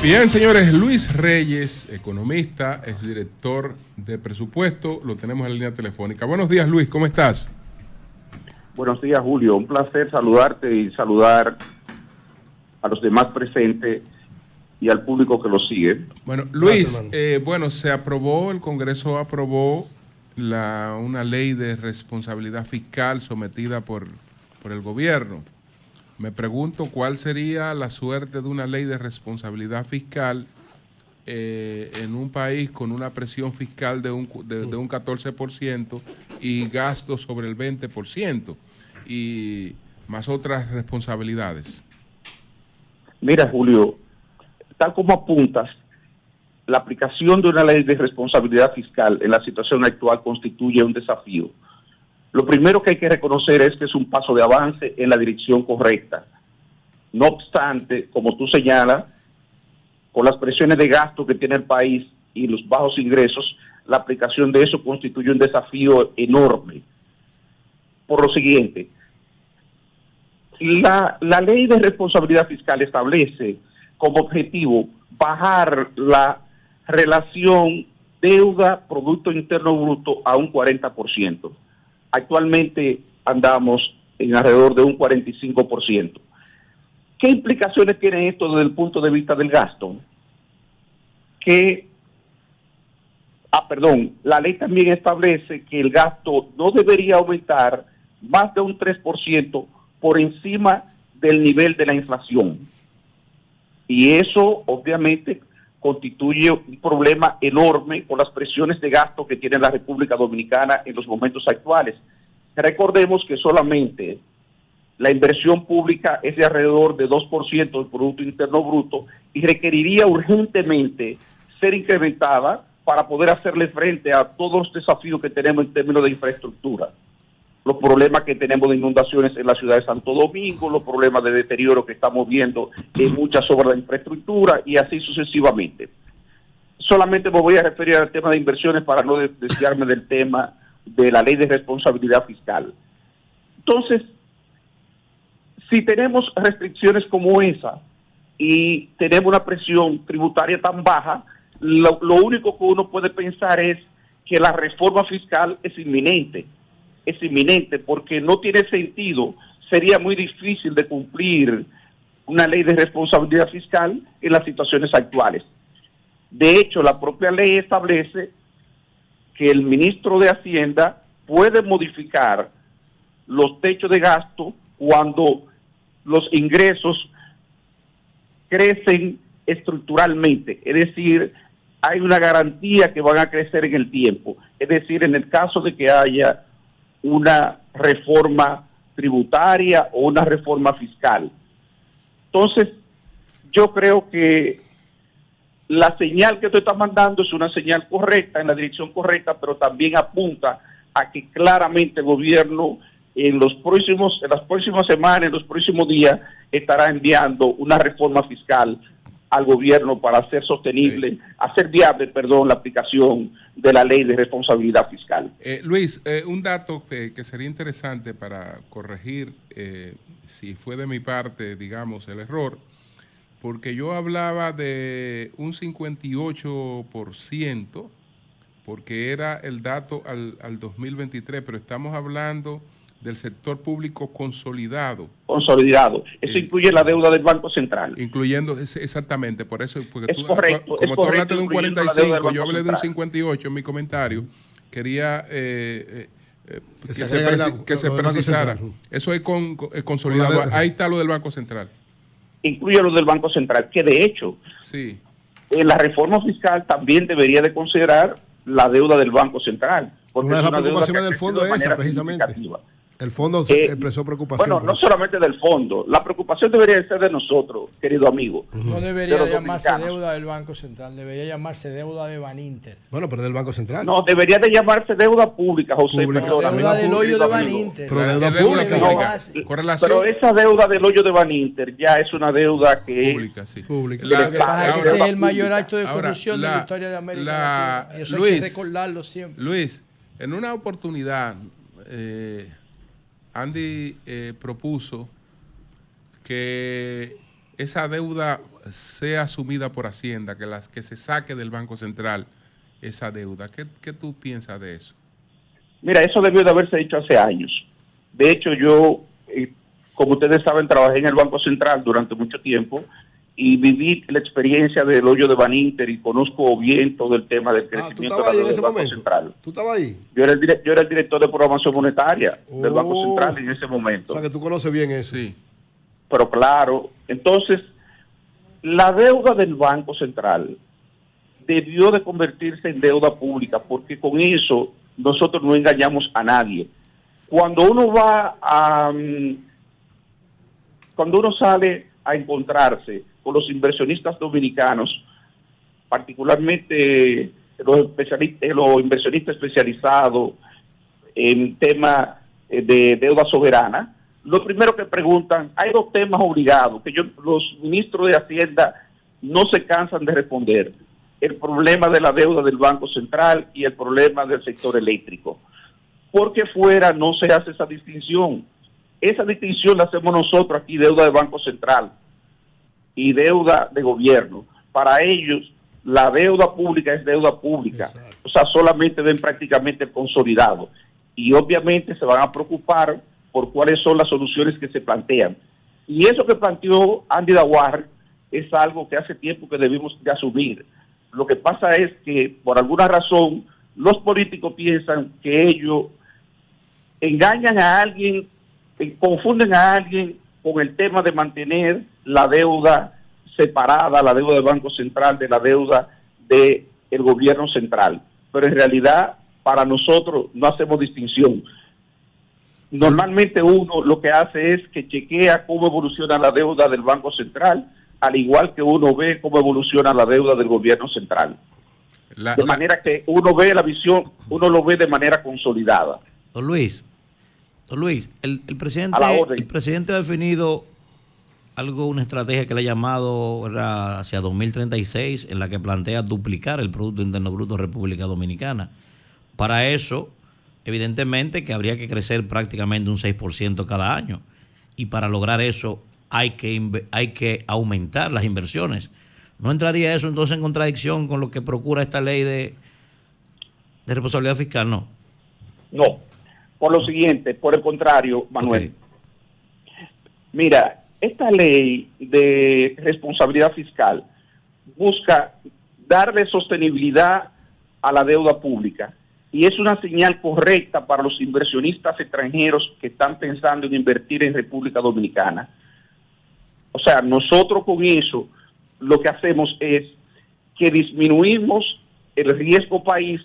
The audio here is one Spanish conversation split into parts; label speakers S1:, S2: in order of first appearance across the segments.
S1: Bien, señores, Luis Reyes, economista, es director de presupuesto, lo tenemos en la línea telefónica. Buenos días, Luis, ¿cómo estás?
S2: Buenos días, Julio. Un placer saludarte y saludar a los demás presentes y al público que lo sigue.
S1: Bueno, Luis, se aprobó, el Congreso aprobó una ley de responsabilidad fiscal sometida por el gobierno. Me pregunto cuál sería la suerte de una ley de responsabilidad fiscal en un país con una presión fiscal de un 14% y gastos sobre el 20% y más otras responsabilidades.
S2: Mira, Julio, tal como apuntas, la aplicación de una ley de responsabilidad fiscal en la situación actual constituye un desafío. Lo primero que hay que reconocer es que es un paso de avance en la dirección correcta. No obstante, como tú señalas, con las presiones de gasto que tiene el país y los bajos ingresos, la aplicación de eso constituye un desafío enorme. Por lo siguiente, la ley de responsabilidad fiscal establece como objetivo bajar la relación deuda-Producto Interno Bruto a un 40%. Actualmente andamos en alrededor de un 45%. ¿Qué implicaciones tiene esto desde el punto de vista del gasto? La ley también establece que el gasto no debería aumentar más de un 3% por encima del nivel de la inflación. Y eso obviamente constituye un problema enorme con las presiones de gasto que tiene la República Dominicana en los momentos actuales. Recordemos que solamente la inversión pública es de alrededor de 2% del Producto Interno Bruto y requeriría urgentemente ser incrementada para poder hacerle frente a todos los desafíos que tenemos en términos de infraestructura. Los problemas que tenemos de inundaciones en la ciudad de Santo Domingo, los problemas de deterioro que estamos viendo en muchas obras de infraestructura y así sucesivamente. Solamente me voy a referir al tema de inversiones para no desviarme del tema de la ley de responsabilidad fiscal. Entonces, si tenemos restricciones como esa y tenemos una presión tributaria tan baja, lo único que uno puede pensar es que la reforma fiscal es inminente porque no tiene sentido, sería muy difícil de cumplir una ley de responsabilidad fiscal en las situaciones actuales. De hecho, la propia ley establece que el ministro de Hacienda puede modificar los techos de gasto cuando los ingresos crecen estructuralmente, es decir, hay una garantía que van a crecer en el tiempo, es decir, en el caso de que haya una reforma tributaria o una reforma fiscal. Entonces, yo creo que la señal que tú estás mandando es una señal correcta, en la dirección correcta, pero también apunta a que claramente el gobierno en las próximas semanas, en los próximos días, estará enviando una reforma fiscal al gobierno para hacer sostenible, hacer viable, la aplicación de la ley de responsabilidad fiscal.
S1: Luis, un dato que sería interesante para corregir, si fue de mi parte, digamos, el error, porque yo hablaba de un 58%, porque era el dato al 2023, pero estamos hablando del sector público consolidado.
S2: Consolidado. Eso incluye la deuda del Banco Central.
S1: Incluyendo, exactamente, por eso, porque
S2: es tú, correcto,
S1: como tú hablaste de un 45, yo hablé
S2: Central.
S1: de un 58 en mi comentario, quería que se precisara. Eso es consolidado. Ahí está lo del Banco Central.
S2: Incluye lo del Banco Central, que de hecho,
S1: sí,
S2: en la reforma fiscal también debería de considerar la deuda del Banco Central.
S3: Porque una de las preocupaciones del fondo es esa, precisamente. El fondo expresó preocupación.
S2: Bueno, no solamente del fondo. La preocupación debería ser de nosotros, querido amigo.
S4: No debería llamarse deuda del Banco Central, debería llamarse deuda de Baninter.
S3: Bueno, pero del Banco Central.
S2: No, debería de llamarse deuda pública, José.
S4: Deuda del hoyo de Baninter.
S3: Pero deuda pública.
S2: Pero esa deuda del hoyo de Baninter ya es una deuda que
S1: pública, sí.
S3: Pública.
S4: Ese es el mayor acto de corrupción de la historia de América Latina. Eso hay que recordarlo siempre.
S1: Luis, en una oportunidad, Andy propuso que esa deuda sea asumida por Hacienda, que se saque del Banco Central esa deuda. ¿Qué tú piensas de eso?
S2: Mira, eso debió de haberse dicho hace años. De hecho, yo, como ustedes saben, trabajé en el Banco Central durante mucho tiempo y viví la experiencia del hoyo de Baninter y conozco bien todo el tema del crecimiento de la deuda del Banco Central.
S3: ¿Tú estabas ahí?
S2: Yo era el director de programación monetaria del Banco Central en ese momento.
S3: O sea, que tú conoces bien eso.
S1: Sí.
S2: Pero claro, entonces, la deuda del Banco Central debió de convertirse en deuda pública, porque con eso nosotros no engañamos a nadie. Cuando uno sale a encontrarse con los inversionistas dominicanos, particularmente los inversionistas especializados en tema de deuda soberana, lo primero que preguntan, hay dos temas obligados que los ministros de Hacienda no se cansan de responder: el problema de la deuda del Banco Central y el problema del sector eléctrico. Porque fuera no se hace esa distinción. Esa distinción la hacemos nosotros aquí, deuda de Banco Central y deuda de gobierno. Para ellos, la deuda pública es deuda pública. Exacto. O sea, solamente ven prácticamente el consolidado. Y obviamente se van a preocupar por cuáles son las soluciones que se plantean. Y eso que planteó Andy Daguarre es algo que hace tiempo que debimos de asumir. Lo que pasa es que, por alguna razón, los políticos piensan que ellos engañan a alguien, confunden a alguien con el tema de mantener la deuda separada, la deuda del Banco Central de la deuda del gobierno central. Pero en realidad, para nosotros no hacemos distinción. Normalmente uno lo que hace es que chequea cómo evoluciona la deuda del Banco Central, al igual que uno ve cómo evoluciona la deuda del gobierno central. De manera que uno ve la visión, uno lo ve de manera consolidada.
S5: Don Luis, el presidente ha definido una estrategia que le ha llamado, ¿verdad?, hacia 2036, en la que plantea duplicar el Producto Interno Bruto de República Dominicana. Para eso, evidentemente que habría que crecer prácticamente un 6% cada año. Y para lograr eso hay que aumentar las inversiones. ¿No entraría eso entonces en contradicción con lo que procura esta ley de responsabilidad fiscal? No.
S2: No. Por lo siguiente, por el contrario, Manuel. Okay. Mira, esta ley de responsabilidad fiscal busca darle sostenibilidad a la deuda pública y es una señal correcta para los inversionistas extranjeros que están pensando en invertir en República Dominicana. O sea, nosotros con eso lo que hacemos es que disminuimos el riesgo país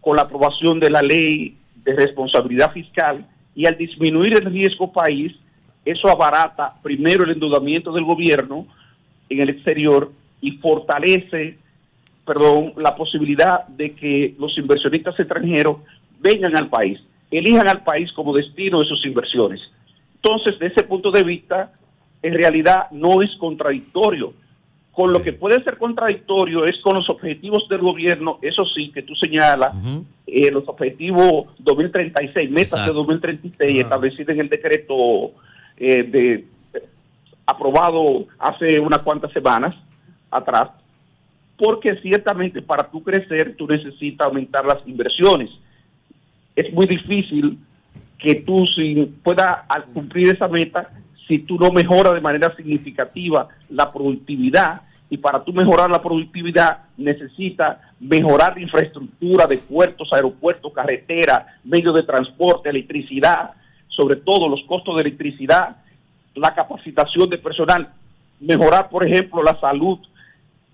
S2: con la aprobación de la ley de responsabilidad fiscal, y al disminuir el riesgo país, eso abarata primero el endeudamiento del gobierno en el exterior y fortalece, la posibilidad de que los inversionistas extranjeros vengan al país, elijan al país como destino de sus inversiones. Entonces, de ese punto de vista, en realidad no es contradictorio. Con lo que puede ser contradictorio es con los objetivos del gobierno, eso sí, que tú señalas, los objetivos 2036, metas de 2036, establecidas en el decreto aprobado hace unas cuantas semanas atrás, porque ciertamente para tú crecer, tú necesitas aumentar las inversiones. Es muy difícil que tú puedas cumplir esa meta si tú no mejoras de manera significativa la productividad, y para tú mejorar la productividad necesitas mejorar la infraestructura de puertos, aeropuertos, carreteras, medios de transporte, electricidad, sobre todo los costos de electricidad, la capacitación de personal, mejorar, por ejemplo, la salud,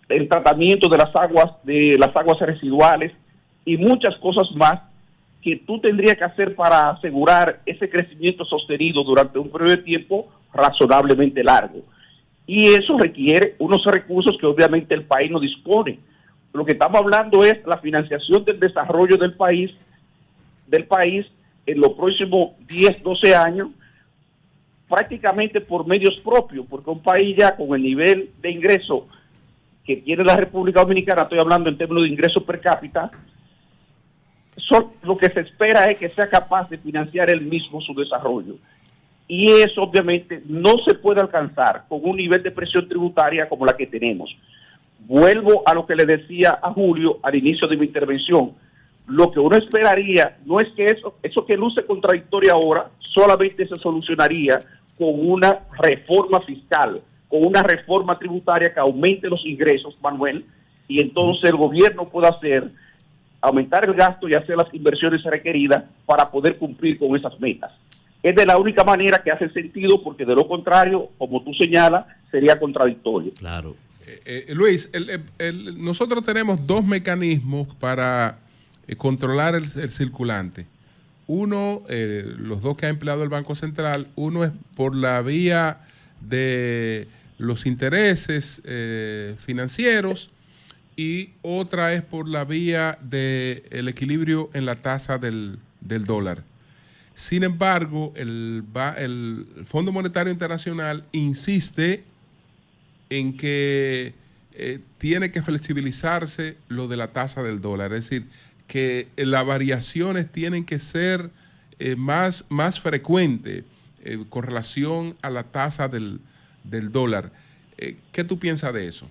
S2: el tratamiento de las aguas residuales y muchas cosas más que tú tendrías que hacer para asegurar ese crecimiento sostenido durante un periodo de tiempo razonablemente largo. Y eso requiere unos recursos que obviamente el país no dispone. Lo que estamos hablando es la financiación del desarrollo del país en los próximos 10, 12 años, prácticamente por medios propios, porque un país ya con el nivel de ingreso que tiene la República Dominicana, estoy hablando en términos de ingresos per cápita, lo que se espera es que sea capaz de financiar él mismo su desarrollo. y eso obviamente no se puede alcanzar con un nivel de presión tributaria como la que tenemos. Vuelvo a lo que le decía a Julio al inicio de mi intervención. Lo que uno esperaría no es que eso que luce contradictorio ahora solamente se solucionaría con una reforma fiscal, con una reforma tributaria que aumente los ingresos, Manuel, y entonces el gobierno pueda aumentar el gasto y hacer las inversiones requeridas para poder cumplir con esas metas. Es de la única manera que hace sentido, porque de lo contrario, como tú señalas, sería contradictorio.
S5: Claro.
S1: Luis, nosotros tenemos dos mecanismos para controlar el circulante. Uno, los dos que ha empleado el Banco Central, uno es por la vía de los intereses financieros y otra es por la vía del equilibrio en la tasa del dólar. Sin embargo, el Fondo Monetario Internacional insiste en que tiene que flexibilizarse lo de la tasa del dólar, es decir, que las variaciones tienen que ser más frecuentes con relación a la tasa del dólar. ¿Qué tú piensas de eso?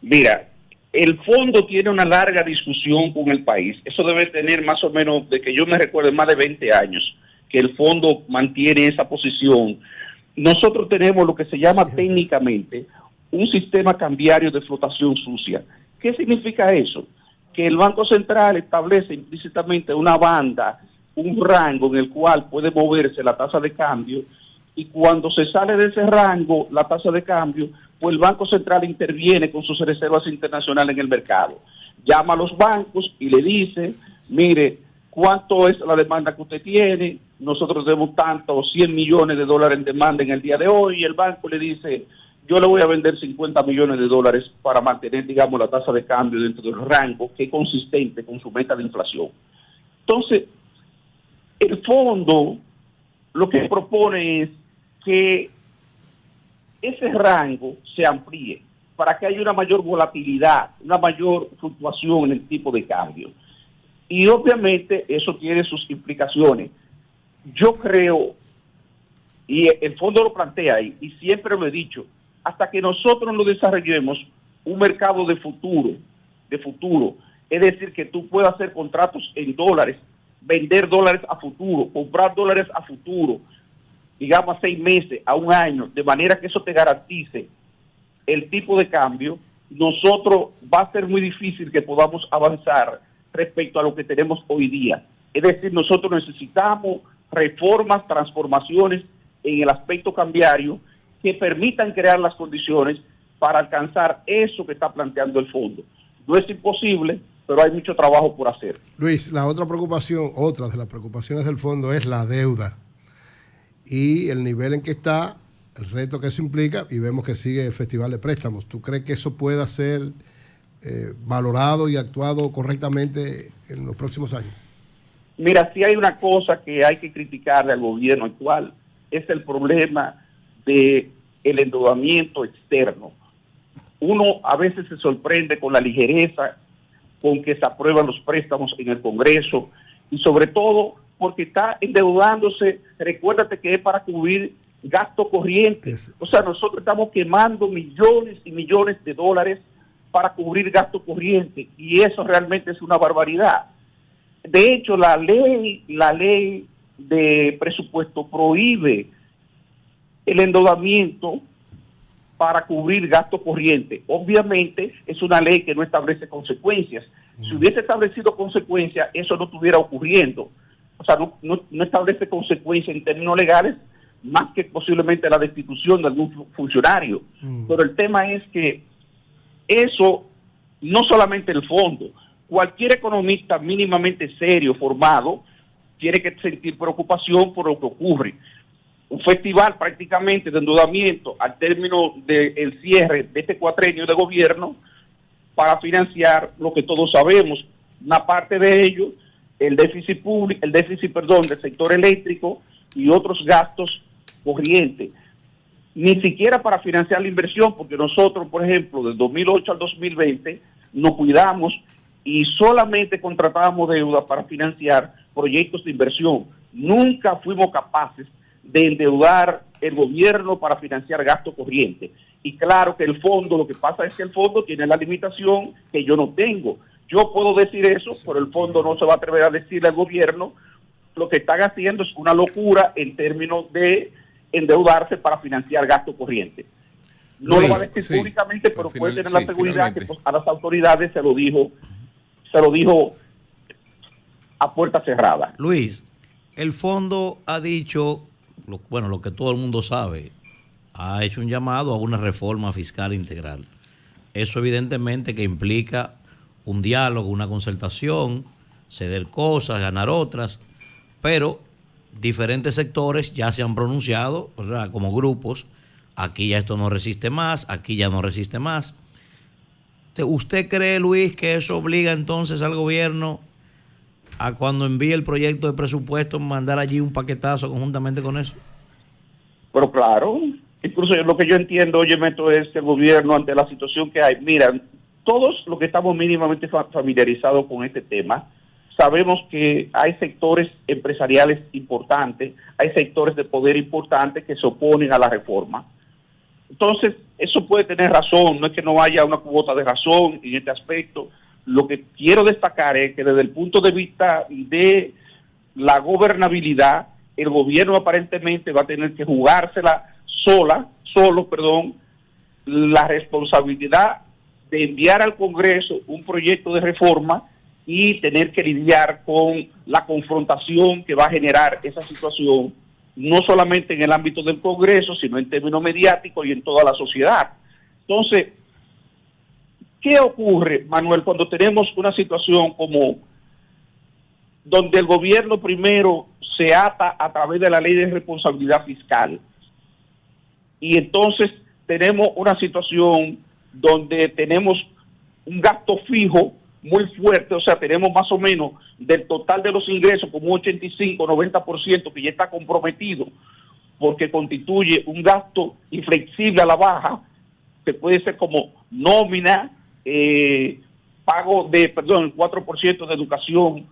S2: Mira, el fondo tiene una larga discusión con el país. Eso debe tener más o menos, de que yo me recuerdo, más de 20 años, que el fondo mantiene esa posición. Nosotros tenemos lo que se llama técnicamente un sistema cambiario de flotación sucia. ¿Qué significa eso? Que el Banco Central establece implícitamente una banda, un rango en el cual puede moverse la tasa de cambio, y cuando se sale de ese rango, la tasa de cambio, pues el Banco Central interviene con sus reservas internacionales en el mercado. Llama a los bancos y le dice, mire, ¿cuánto es la demanda que usted tiene? Nosotros tenemos tanto, 100 millones de dólares en demanda en el día de hoy, y el banco le dice, yo le voy a vender 50 millones de dólares para mantener, digamos, la tasa de cambio dentro del rango que es consistente con su meta de inflación. Entonces, el fondo lo que propone es que ese rango se amplíe para que haya una mayor volatilidad, una mayor fluctuación en el tipo de cambio. Y obviamente eso tiene sus implicaciones. Yo creo, y el fondo lo plantea ahí, y siempre lo he dicho, hasta que nosotros no desarrollemos un mercado de futuro, es decir, que tú puedas hacer contratos en dólares, vender dólares a futuro, comprar dólares a futuro, digamos a 6 meses, a un año, de manera que eso te garantice el tipo de cambio, nosotros va a ser muy difícil que podamos avanzar respecto a lo que tenemos hoy día. Es decir, nosotros necesitamos reformas, transformaciones en el aspecto cambiario que permitan crear las condiciones para alcanzar eso que está planteando el fondo. No es imposible, pero hay mucho trabajo por hacer.
S3: Luis, la otra de las preocupaciones del fondo es la deuda y el nivel en que está, el reto que eso implica, y vemos que sigue el Festival de Préstamos. ¿Tú crees que eso pueda ser valorado y actuado correctamente en los próximos años?
S2: Mira, si hay una cosa que hay que criticarle al gobierno actual, es el problema de el endeudamiento externo. Uno a veces se sorprende con la ligereza con que se aprueban los préstamos en el Congreso, y sobre todo porque está endeudándose, recuérdate que es para cubrir gasto corriente. O sea, nosotros estamos quemando millones y millones de dólares para cubrir gasto corriente, y eso realmente es una barbaridad. De hecho, la ley de presupuesto prohíbe el endeudamiento para cubrir gasto corriente. Obviamente es una ley que no establece consecuencias. Si hubiese establecido consecuencias, eso no estuviera ocurriendo. O sea, no establece consecuencias en términos legales, más que posiblemente la destitución de algún funcionario. Pero el tema es que eso, no solamente el fondo, cualquier economista mínimamente serio, formado, tiene que sentir preocupación por lo que ocurre. Un festival prácticamente de endeudamiento al término del cierre de este cuatrenio de gobierno para financiar lo que todos sabemos, una parte de ello, el déficit del sector eléctrico y otros gastos corrientes. Ni siquiera para financiar la inversión, porque nosotros, por ejemplo, del 2008 al 2020, nos cuidamos y solamente contratábamos deuda para financiar proyectos de inversión. Nunca fuimos capaces de endeudar el gobierno para financiar gasto corriente. Y claro que el fondo, lo que pasa es que el fondo tiene la limitación que yo no tengo. Yo puedo decir eso, pero el fondo no se va a atrever a decirle al gobierno. Lo que están haciendo es una locura en términos de endeudarse para financiar gasto corriente. No lo va a decir públicamente, pero puede tener la seguridad que pues, a las autoridades se lo dijo a puerta cerrada.
S5: Luis, el fondo ha dicho, lo que todo el mundo sabe, ha hecho un llamado a una reforma fiscal integral. Eso evidentemente que implica un diálogo, una concertación, ceder cosas, ganar otras, pero diferentes sectores ya se han pronunciado, ¿verdad?, como grupos. Aquí ya esto no resiste más, aquí ya no resiste más. ¿Usted cree, Luis, que eso obliga entonces al gobierno a cuando envíe el proyecto de presupuesto mandar allí un paquetazo conjuntamente con eso?
S2: Pero claro, incluso lo que yo entiendo, esto es que el gobierno ante la situación que hay, mira, todos los que estamos mínimamente familiarizados con este tema, sabemos que hay sectores empresariales importantes, hay sectores de poder importantes que se oponen a la reforma. Entonces, eso puede tener razón, no es que no haya una cuota de razón en este aspecto. Lo que quiero destacar es que desde el punto de vista de la gobernabilidad, el gobierno aparentemente va a tener que jugársela solo, la responsabilidad de enviar al Congreso un proyecto de reforma y tener que lidiar con la confrontación que va a generar esa situación, no solamente en el ámbito del Congreso, sino en términos mediáticos y en toda la sociedad. Entonces, ¿qué ocurre, Manuel, cuando tenemos una situación como donde el gobierno primero se ata a través de la ley de responsabilidad fiscal? Y entonces tenemos una situación donde tenemos un gasto fijo muy fuerte, o sea, tenemos más o menos del total de los ingresos como 85-90% que ya está comprometido porque constituye un gasto inflexible a la baja, que puede ser como nómina, pago de, el 4% de educación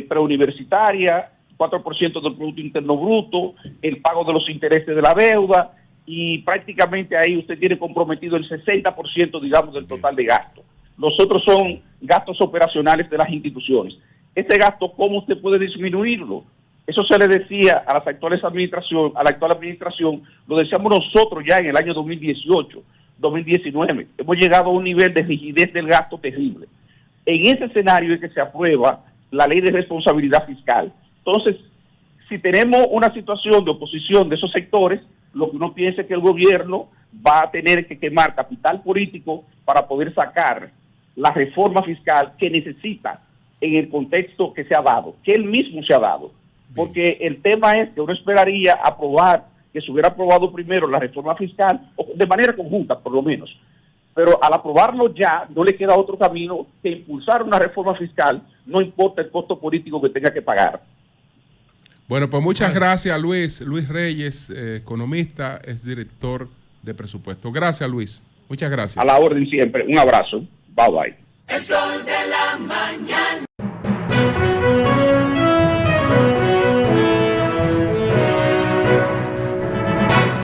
S2: preuniversitaria, 4% del Producto Interno Bruto, el pago de los intereses de la deuda, y prácticamente ahí usted tiene comprometido el 60%, digamos, del total de gasto. Los otros son gastos operacionales de las instituciones. Este gasto, ¿cómo usted puede disminuirlo? Eso se le decía a las actuales administraciones, a la actual administración, lo decíamos nosotros ya en el año 2018, 2019. Hemos llegado a un nivel de rigidez del gasto terrible. En ese escenario es que se aprueba la ley de responsabilidad fiscal. Entonces, si tenemos una situación de oposición de esos sectores, lo que uno piensa es que el gobierno va a tener que quemar capital político para poder sacar la reforma fiscal que necesita en el contexto que se ha dado, que él mismo se ha dado. Porque el tema es que uno esperaría aprobar, que se hubiera aprobado primero la reforma fiscal, o de manera conjunta por lo menos. Pero al aprobarlo ya, no le queda otro camino que impulsar una reforma fiscal, no importa el costo político que tenga que pagar.
S1: Bueno, pues muchas gracias, Luis. Luis Reyes, economista, es director de presupuesto. Gracias, Luis. Muchas gracias.
S2: A la orden siempre. Un abrazo. Bye, bye.
S6: El sol de la mañana.